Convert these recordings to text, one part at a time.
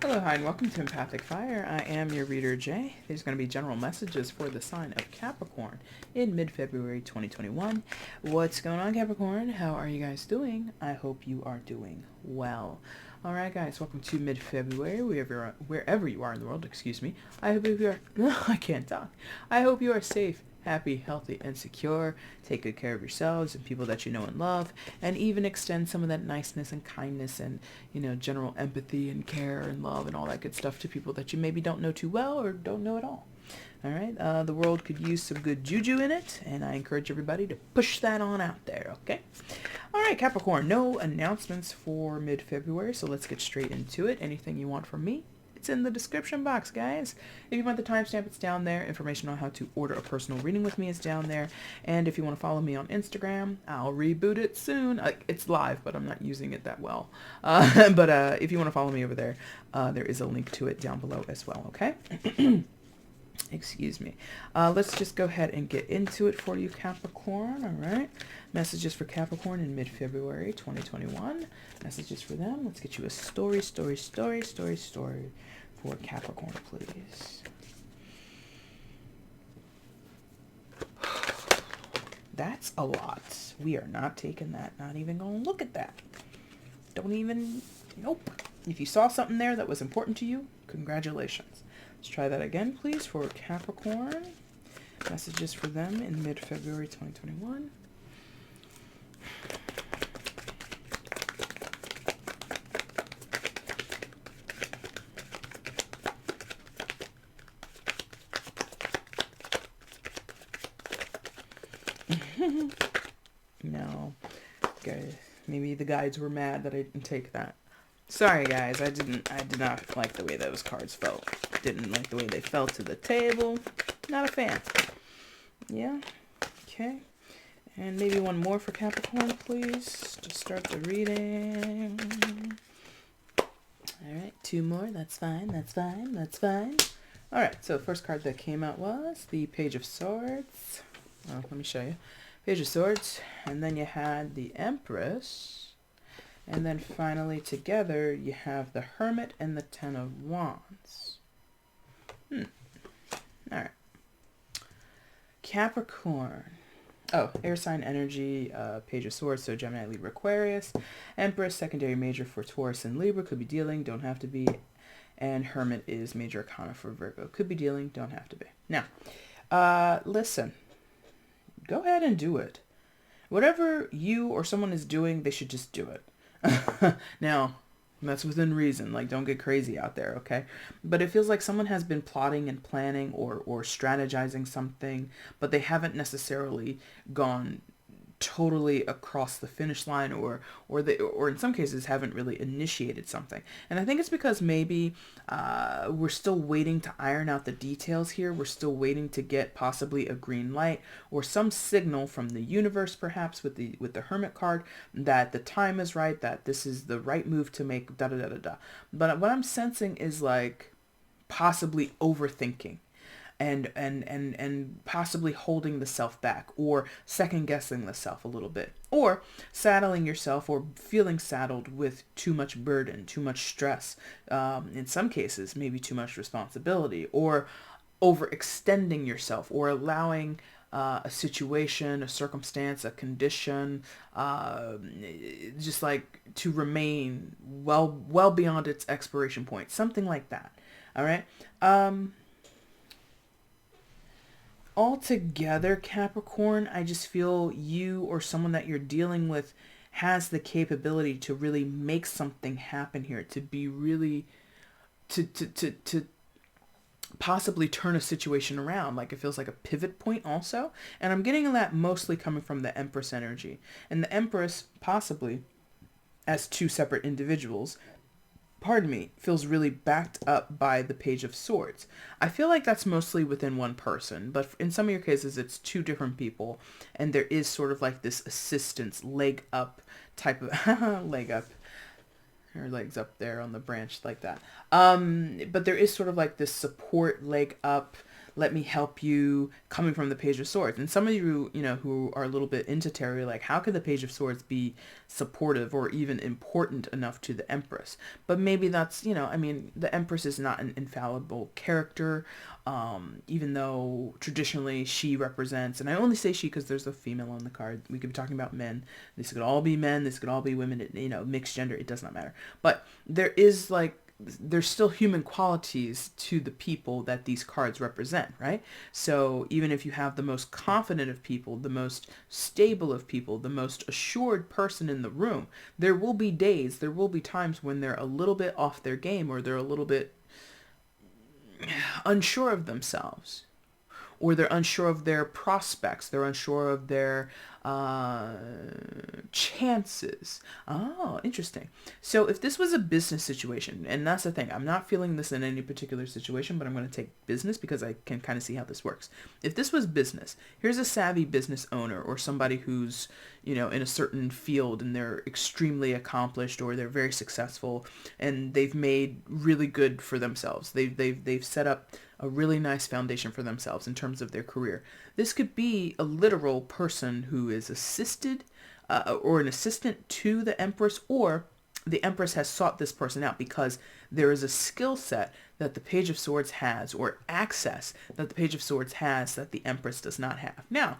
Hello, hi, and welcome to EmpathicFire. I am your reader, Jay. There's going to be general messages for the sign of Capricorn in mid-February 2021. What's going on, Capricorn? How are you guys doing? I hope you are doing well. All right, guys, welcome to mid-February, wherever you are in the world, excuse me. I hope you are, I can't talk. I hope you are safe, happy, healthy, and secure. Take good care of yourselves and people that you know and love, and even extend some of that niceness and kindness and, general empathy and care and love and all that good stuff to people that you maybe don't know too well or don't know at all. All right, the world could use some good juju in it, and I encourage everybody to push that on out there, okay? All right, Capricorn, no announcements for mid-February, so let's get straight into it. Anything you want from me, it's in the description box, guys. If you want the timestamp, it's down there. Information on how to order a personal reading with me is down there. And if you want to follow me on Instagram, I'll reboot it soon. It's live, but I'm not using it that well. But if you want to follow me over there, there is a link to it down below as well, okay? Excuse me. Let's just go ahead and get into it for you, Capricorn, all right? Messages for Capricorn in mid-February 2021. Messages for them. Let's get you a story for Capricorn, please. That's a lot. We are not taking that. Not even going to look at that. Don't even, nope. If you saw something there that was important to you, congratulations. Let's try that again, please, for Capricorn. Messages for them in mid-February 2021. No, guys, maybe the guides were mad that I didn't take that. Sorry, guys, I did not like the way those cards felt. Didn't like the way they fell to the table. Not a fan. Yeah, okay. And maybe one more for Capricorn, please, to start the reading. All right, two more. That's fine. All right, so the first card that came out was the Page of Swords. Oh, let me show you. Page of Swords, and then you had the Empress, and then finally together you have the Hermit and the Ten of Wands. All right. Capricorn. Oh, air sign energy, Page of Swords, so Gemini, Libra, Aquarius. Empress, secondary major for Taurus and Libra, could be dealing, don't have to be. And Hermit is major arcana for Virgo, could be dealing, don't have to be. Now, listen. Go ahead and do it. Whatever you or someone is doing, they should just do it. Now, that's within reason. Like, don't get crazy out there, okay? But it feels like someone has been plotting and planning or strategizing something, but they haven't necessarily gone totally across the finish line or in some cases haven't really initiated something. And I think it's because maybe we're still waiting to iron out the details here. We're still waiting to get possibly a green light or some signal from the universe, perhaps with the Hermit card, that the time is right, that this is the right move to make, da da da da da. But what I'm sensing is like possibly overthinking. And possibly holding the self back or second guessing the self a little bit or saddling yourself or feeling saddled with too much burden, too much stress, in some cases maybe too much responsibility, or overextending yourself or allowing a situation, a circumstance, a condition, just like to remain well beyond its expiration point, something like that. All right. Altogether, Capricorn, I just feel you or someone that you're dealing with has the capability to really make something happen here, to be really, to possibly turn a situation around. Like, it feels like a pivot point also. And I'm getting that mostly coming from the Empress energy. And the Empress, possibly, as two separate individuals, feels really backed up by the Page of Swords. I feel like that's mostly within one person, but in some of your cases, it's two different people, and there is sort of like this assistance, leg up type of, leg up, her legs up there on the branch like that. But there is sort of like this support, leg up, let me help you, coming from the Page of Swords. And some of you, who are a little bit into tarot, like, how could the Page of Swords be supportive or even important enough to the Empress? But maybe that's, the Empress is not an infallible character, even though traditionally she represents, and I only say she because there's a female on the card. We could be talking about men. This could all be men. This could all be women. Mixed gender. It does not matter. But there's still human qualities to the people that these cards represent, right? So even if you have the most confident of people, the most stable of people, the most assured person in the room, there will be days, there will be times when they're a little bit off their game, or they're a little bit unsure of themselves, or they're unsure of their prospects, they're unsure of their chances. Oh, interesting. So if this was a business situation, and that's the thing, I'm not feeling this in any particular situation, but I'm going to take business because I can kind of see how this works. If this was business, here's a savvy business owner, or somebody who's, in a certain field and they're extremely accomplished, or they're very successful and they've made really good for themselves. They've set up a really nice foundation for themselves in terms of their career. This could be a literal person who is assisted or an assistant to the Empress, or the Empress has sought this person out because there is a skill set that the Page of Swords has, or access that the Page of Swords has that the Empress does not have. Now,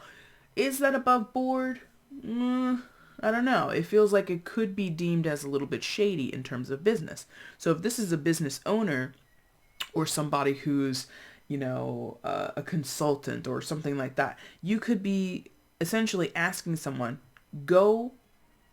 is that above board? I don't know. It feels like it could be deemed as a little bit shady in terms of business. So if this is a business owner, or somebody who's, a consultant or something like that, you could be essentially asking someone, go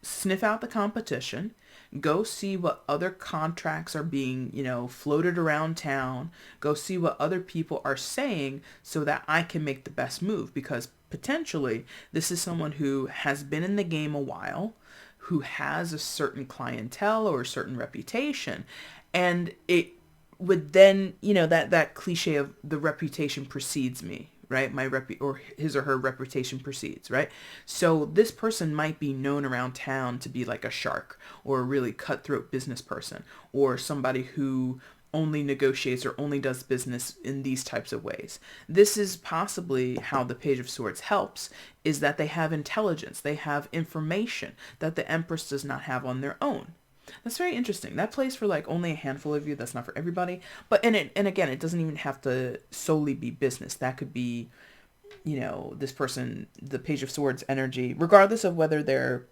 sniff out the competition, go see what other contracts are being, floated around town, go see what other people are saying so that I can make the best move, because potentially this is someone who has been in the game a while, who has a certain clientele or a certain reputation, and it would then, that cliche of the reputation precedes me, right? Or his or her reputation precedes, right? So this person might be known around town to be like a shark, or a really cutthroat business person, or somebody who only negotiates or only does business in these types of ways. This is possibly how the Page of Swords helps, is that they have intelligence, they have information that the Empress does not have on their own. That's very interesting. That plays for like only a handful of you. That's not for everybody. But and again, it doesn't even have to solely be business. That could be, this person, the Page of Swords energy, regardless of whether they're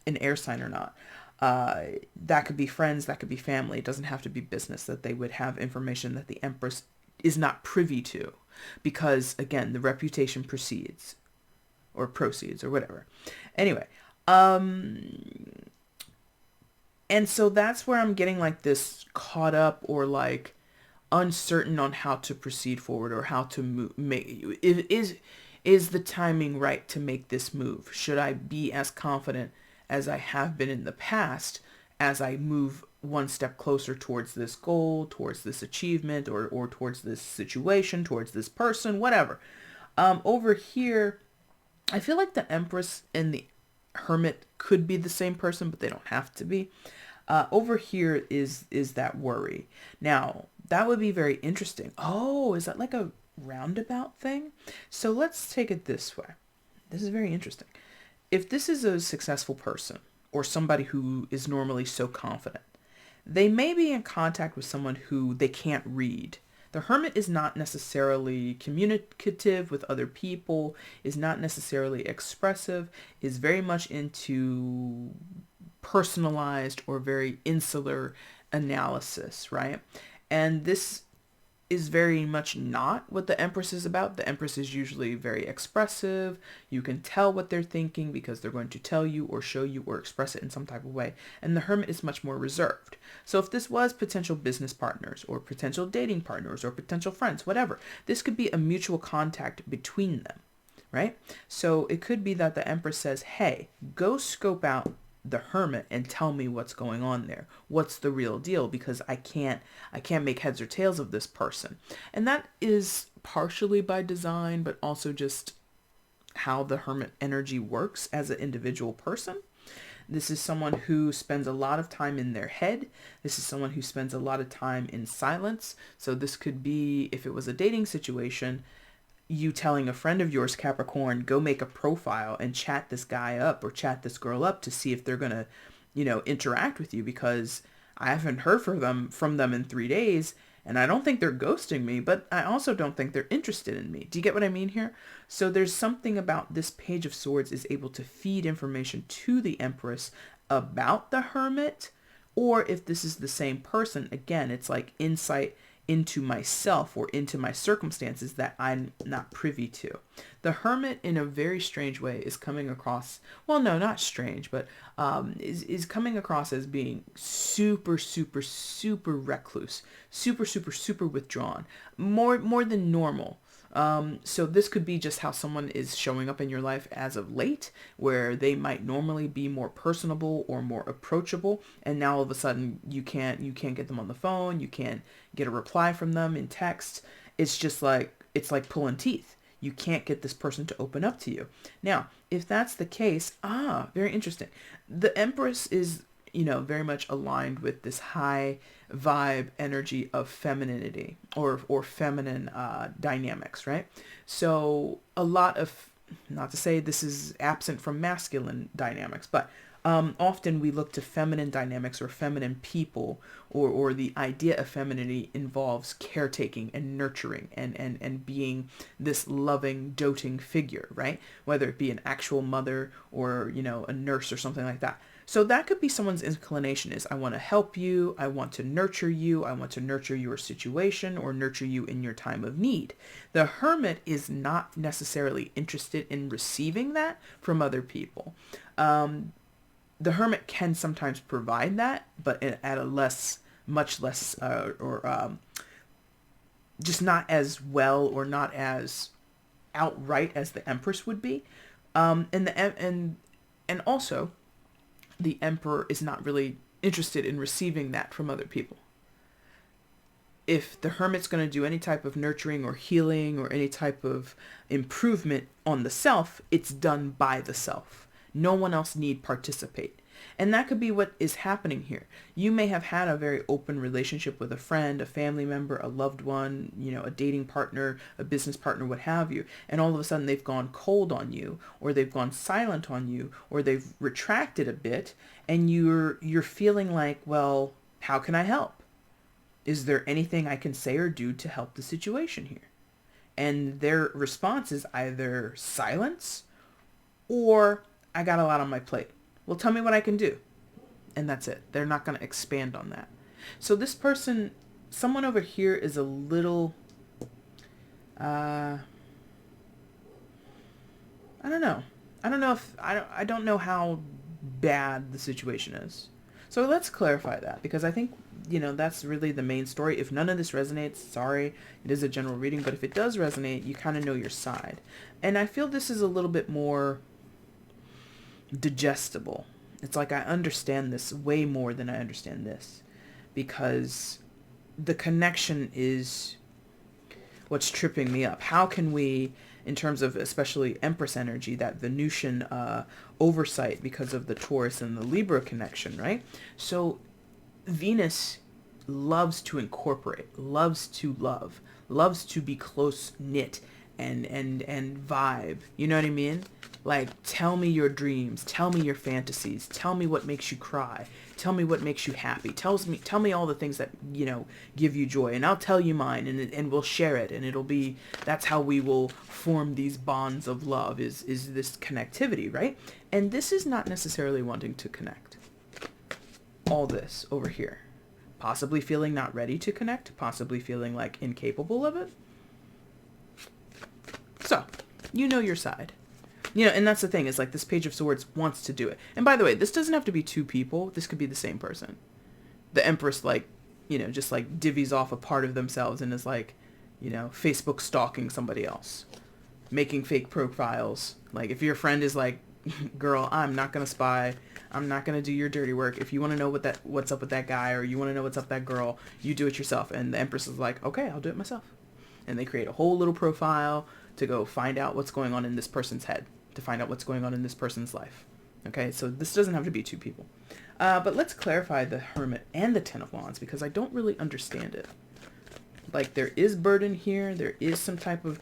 an air sign or not. That could be friends, that could be family. It doesn't have to be business, that they would have information that the Empress is not privy to, because again, the reputation precedes or proceeds or whatever. Anyway, and so that's where I'm getting like this caught up, or like uncertain on how to proceed forward, or how to move. Is the timing right to make this move? Should I be as confident as I have been in the past as I move one step closer towards this goal, towards this achievement, or towards this situation, towards this person, whatever. Over here, I feel like the Empress and the Hermit could be the same person, but they don't have to be. Over here is that worry. Now, that would be very interesting. Oh, is that like a roundabout thing? So let's take it this way. This is very interesting. If this is a successful person, or somebody who is normally so confident, they may be in contact with someone who they can't read. The Hermit is not necessarily communicative with other people, is not necessarily expressive, is very much into personalized or very insular analysis, right? And this is very much not what the Empress is about. The Empress is usually very expressive. You can tell what they're thinking because they're going to tell you or show you or express it in some type of way. And the Hermit is much more reserved. So if this was potential business partners, or potential dating partners, or potential friends, whatever, this could be a mutual contact between them, right? So it could be that the Empress says, hey, go scope out the Hermit and tell me what's going on there. What's the real deal? Because I can't make heads or tails of this person. And that is partially by design, but also just how the Hermit energy works as an individual person. This is someone who spends a lot of time in their head. This is someone who spends a lot of time in silence. So this could be, if it was a dating situation, you telling a friend of yours, Capricorn, go make a profile and chat this guy up or chat this girl up to see if they're going to, interact with you, because I haven't heard from them in 3 days. And I don't think they're ghosting me, but I also don't think they're interested in me. Do you get what I mean here? So there's something about this Page of Swords is able to feed information to the Empress about the Hermit. Or if this is the same person, again, it's like insight into myself or into my circumstances that I'm not privy to. The Hermit, in a very strange way, is coming across, well, no, not strange, but is coming across as being super, super, super recluse, super, super, super withdrawn, more than normal. So this could be just how someone is showing up in your life as of late, where they might normally be more personable or more approachable, and now all of a sudden you can't get them on the phone, you can't get a reply from them in text. It's like pulling teeth. You can't get this person to open up to you. Now, if that's the case, very interesting. The Empress is, very much aligned with this high vibe energy of femininity or feminine dynamics, right? So a lot of, not to say this is absent from masculine dynamics, but often we look to feminine dynamics or feminine people, or the idea of femininity involves caretaking and nurturing and being this loving, doting figure, right? Whether it be an actual mother or, a nurse or something like that. So that could be someone's inclination is, I want to help you, I want to nurture you, I want to nurture your situation or nurture you in your time of need. The Hermit is not necessarily interested in receiving that from other people. The Hermit can sometimes provide that, but at a much less, just not as well or not as outright as the Empress would be. And also, the Emperor is not really interested in receiving that from other people. If the Hermit's going to do any type of nurturing or healing or any type of improvement on the self, it's done by the self. No one else need participate. And that could be what is happening here. You may have had a very open relationship with a friend, a family member, a loved one, a dating partner, a business partner, what have you. And all of a sudden they've gone cold on you, or they've gone silent on you, or they've retracted a bit, and you're feeling like, well, how can I help? Is there anything I can say or do to help the situation here? And their response is either silence or I got a lot on my plate. Well, tell me what I can do. And that's it. They're not going to expand on that. So this person, someone over here is a little, I don't know. I don't know how bad the situation is. So let's clarify that, because I think, that's really the main story. If none of this resonates, sorry, it is a general reading, but if it does resonate, you kind of know your side. And I feel this is a little bit more digestible. It's like I understand this way more than I understand this, because the connection is what's tripping me up. How can we, in terms of especially Empress energy, that Venusian oversight because of the Taurus and the Libra connection, right? So Venus loves to incorporate, loves to love, loves to be close knit and vibe. You know what I mean? Like, tell me your dreams, tell me your fantasies, tell me what makes you cry, tell me what makes you happy, tell me all the things that, give you joy, and I'll tell you mine, and we'll share it, and that's how we will form these bonds of love, is this connectivity, right? And this is not necessarily wanting to connect. All this over here. Possibly feeling not ready to connect, possibly feeling like incapable of it. So, you know your side. And that's the thing, is like this Page of Swords wants to do it. And by the way, this doesn't have to be two people. This could be the same person. The Empress, just like divvies off a part of themselves and is like, Facebook stalking somebody else. Making fake profiles. Like, if your friend is like, girl, I'm not going to spy. I'm not going to do your dirty work. If you want to know what's up with that guy, or you want to know what's up with that girl, you do it yourself. And the Empress is like, okay, I'll do it myself. And they create a whole little profile to go find out what's going on in this person's head, to find out what's going on in this person's life. Okay, so this doesn't have to be two people. But let's clarify the Hermit and the Ten of Wands, because I don't really understand it. Like, there is burden here. There is some type of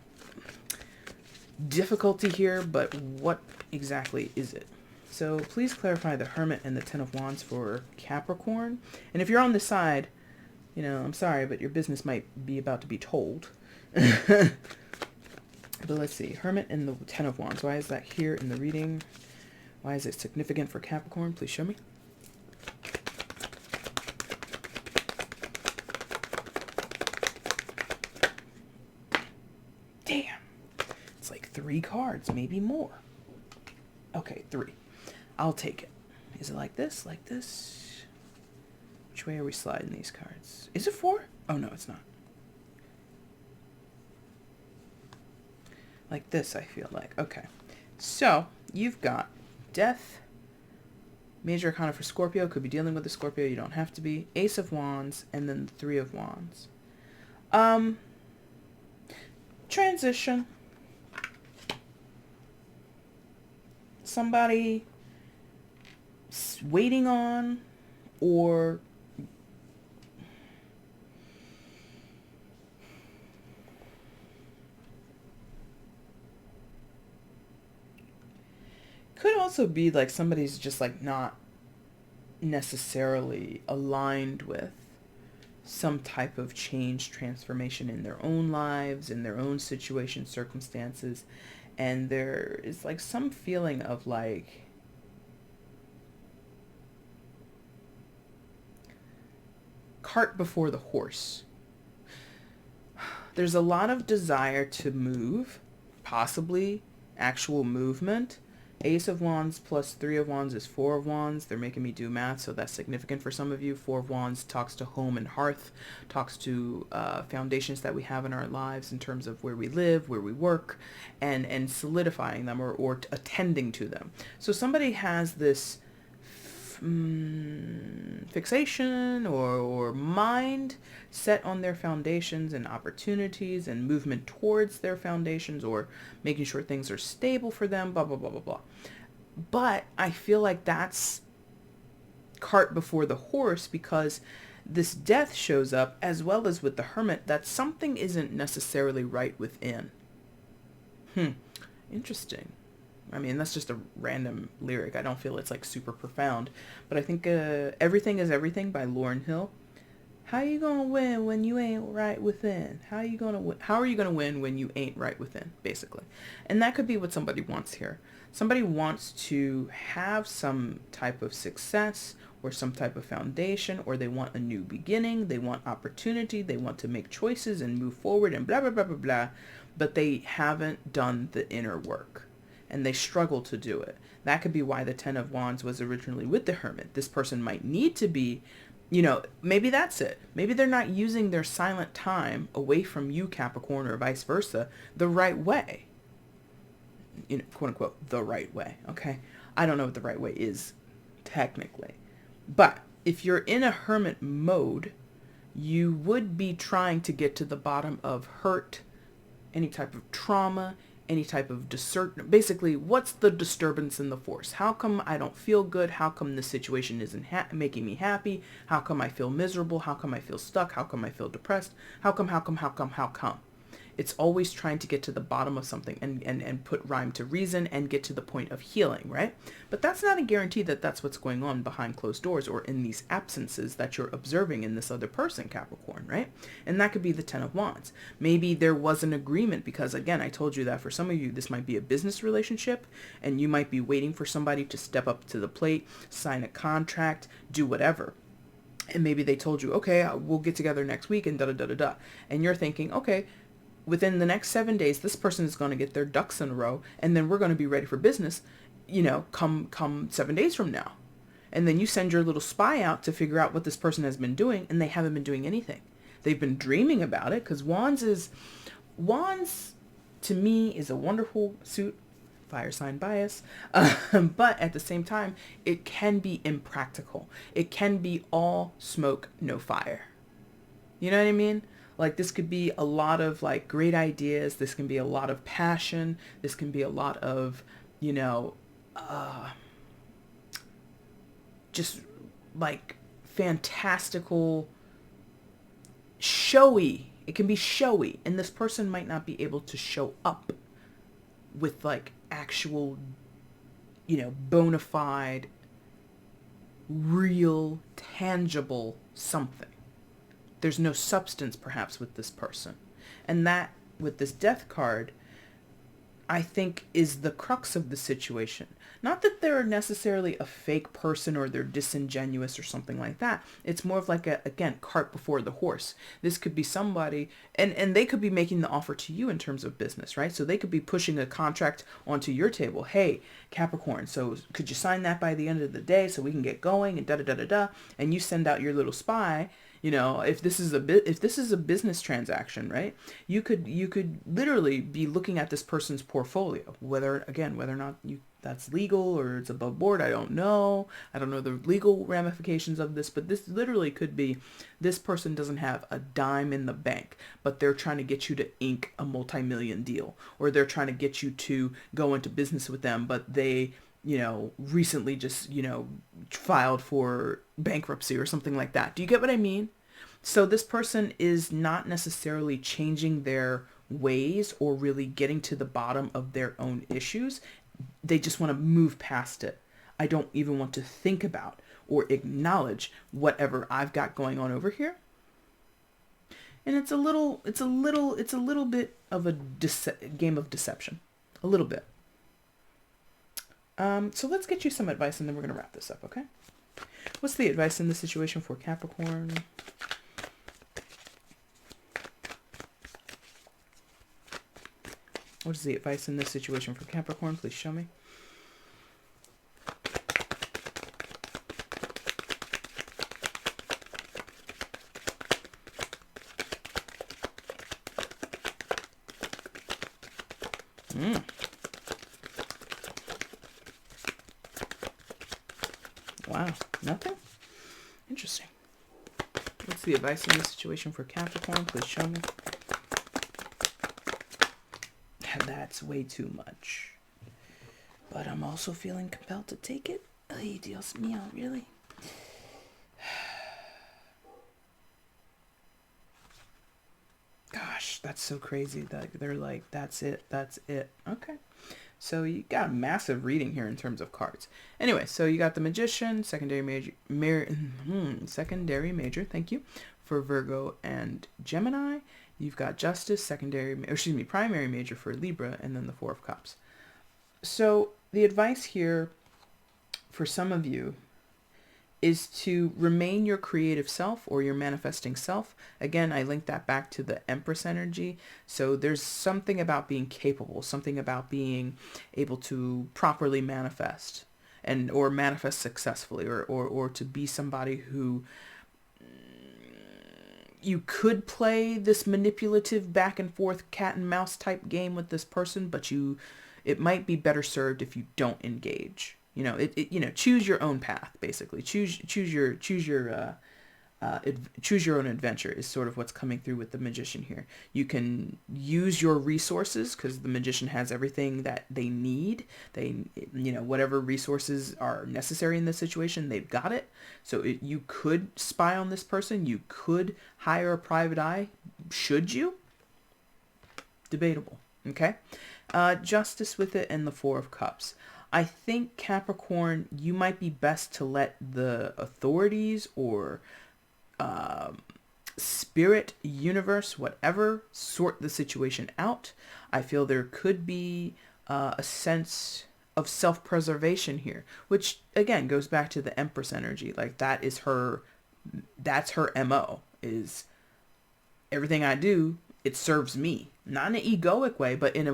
difficulty here, but what exactly is it? So please clarify the Hermit and the Ten of Wands for Capricorn. And if you're on the side, you know, I'm sorry, but your business might be about to be told. But let's see. Hermit and the Ten of Wands. Why is that here in the reading? Why is it significant for Capricorn? Please show me. Damn. It's like 3 cards, maybe more. Okay, 3. I'll take it. Is it like this? Like this? Which way are we sliding these cards? Is it 4? Oh, no, it's not. Like this, I feel like. Okay. So, you've got Death, Major Arcana for Scorpio. Could be dealing with a Scorpio. You don't have to be. Ace of Wands, and then the 3 of Wands. Transition. Somebody waiting on, or could also be like somebody's just like not necessarily aligned with some type of change, transformation in their own lives, in their own situation, circumstances, and there is like some feeling of like cart before the horse. There's a lot of desire to move, possibly actual movement. Ace of Wands plus 3 of Wands is 4 of Wands. They're making me do math, so that's significant for some of you. 4 of Wands talks to home and hearth, talks to foundations that we have in our lives in terms of where we live, where we work, and solidifying them or attending to them. So somebody has this fixation or mind set on their foundations and opportunities and movement towards their foundations, or making sure things are stable for them, blah, blah, blah, blah, blah. But I feel like that's cart before the horse, because this Death shows up as well as with the Hermit, that something isn't necessarily right within. Interesting. I mean, that's just a random lyric. I don't feel it's like super profound, but I think Everything is Everything by Lauryn Hill. How you gonna win when you ain't right within? How are you gonna win when you ain't right within, basically? And that could be what somebody wants here. Somebody wants to have some type of success or some type of foundation, or they want a new beginning, they want opportunity, they want to make choices and move forward and blah, blah, blah, blah, blah, but they haven't done the inner work. And they struggle to do it. That could be why the 10 of Wands was originally with the Hermit. This person might need to be, you know, maybe that's it. Maybe they're not using their silent time away from you, Capricorn, or vice versa, the right way. You know, quote unquote, the right way, okay? I don't know what the right way is, technically. But if you're in a Hermit mode, you would be trying to get to the bottom of hurt, any type of trauma, any type of basically, what's the disturbance in the force? How come I don't feel good? How come this situation isn't making me happy? How come I feel miserable? How come I feel stuck? How come I feel depressed? How come? It's always trying to get to the bottom of something and put rhyme to reason and get to the point of healing, right? But that's not a guarantee that that's what's going on behind closed doors or in these absences that you're observing in this other person, Capricorn, right? And that could be the 10 of Wands. Maybe there was an agreement because, again, I told you that for some of you, this might be a business relationship and you might be waiting for somebody to step up to the plate, sign a contract, do whatever. And maybe they told you, okay, we'll get together next week and da-da-da-da-da. And you're thinking, okay, within the next 7 days, this person is going to get their ducks in a row, and then we're going to be ready for business, you know, come 7 days from now. And then you send your little spy out to figure out what this person has been doing, and they haven't been doing anything. They've been dreaming about it, because Wands to me is a wonderful suit, fire sign bias, but at the same time, it can be impractical. It can be all smoke, no fire. You know what I mean? Like, this could be a lot of like great ideas. This can be a lot of passion. This can be a lot of, you know, just like fantastical, showy. It can be showy, and this person might not be able to show up with like actual, bona fide, real, tangible something. There's no substance perhaps with this person. And that, with this death card, I think is the crux of the situation. Not that they're necessarily a fake person or they're disingenuous or something like that. It's more of like again, cart before the horse. This could be somebody, and they could be making the offer to you in terms of business, right? So they could be pushing a contract onto your table. Hey, Capricorn, so could you sign that by the end of the day so we can get going and da-da-da-da-da. And you send out your little spy. If this is a business transaction, right? You could literally be looking at this person's portfolio, whether or not that's legal or it's above board. I don't know the legal ramifications of this, but this literally could be this person doesn't have a dime in the bank, but they're trying to get you to ink a multi-million deal, or they're trying to get you to go into business with them, but they recently just, filed for bankruptcy or something like that. Do you get what I mean? So this person is not necessarily changing their ways or really getting to the bottom of their own issues. They just want to move past it. I don't even want to think about or acknowledge whatever I've got going on over here. And it's a little bit of a game of deception. A little bit. So let's get you some advice and then we're going to wrap this up, okay? What's the advice in this situation for Capricorn? What is the advice in this situation for Capricorn? Please show me. Wow, nothing? Interesting. What's the advice in this situation for Capricorn? Please show me. That's way too much. But I'm also feeling compelled to take it. Ay, Dios mío, really? Gosh, that's so crazy that they're like, that's it. Okay. So you got a massive reading here in terms of cards. Anyway, so you got the Magician, secondary major, thank you, for Virgo and Gemini. You've got Justice, primary major for Libra, and then the Four of Cups. So the advice here for some of you is to remain your creative self or your manifesting self. Again, I link that back to the Empress energy. So there's something about being capable, something about being able to properly manifest or manifest successfully, or to be somebody who you could play this manipulative back and forth cat and mouse type game with this person, but it might be better served if you don't engage. Choose your own path, basically. Choose your own adventure is sort of what's coming through with the Magician here. You can use your resources because the Magician has everything that they need. Whatever resources are necessary in this situation, they've got it. So you could spy on this person. You could hire a private eye. Should you? Debatable. Okay. Justice with it and the Four of Cups. I think, Capricorn, you might be best to let the authorities or spirit, universe, whatever, sort the situation out. I feel there could be a sense of self-preservation here, which again goes back to the Empress energy. Like that's her MO, is everything I do, it serves me. Not in an egoic way, but in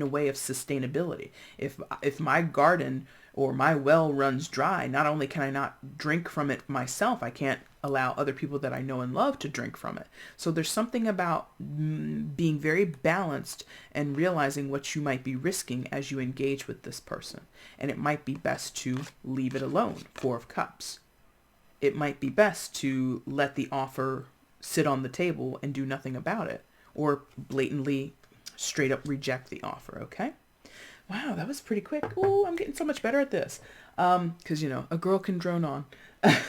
a way of sustainability. If my garden or my well runs dry, not only can I not drink from it myself, I can't allow other people that I know and love to drink from it. So there's something about being very balanced and realizing what you might be risking as you engage with this person. And it might be best to leave it alone. Four of Cups. It might be best to let the offer sit on the table and do nothing about it, or blatantly straight up reject the offer. Okay. Wow, that was pretty quick. Ooh, I'm getting so much better at this. Because, a girl can drone on.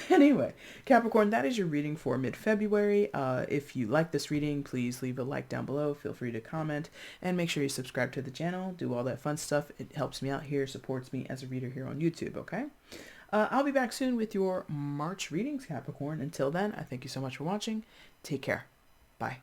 Anyway, Capricorn, that is your reading for mid-February. If you like this reading, please leave a like down below. Feel free to comment and make sure you subscribe to the channel. Do all that fun stuff. It helps me out here, supports me as a reader here on YouTube, okay? I'll be back soon with your March readings, Capricorn. Until then, I thank you so much for watching. Take care. Bye.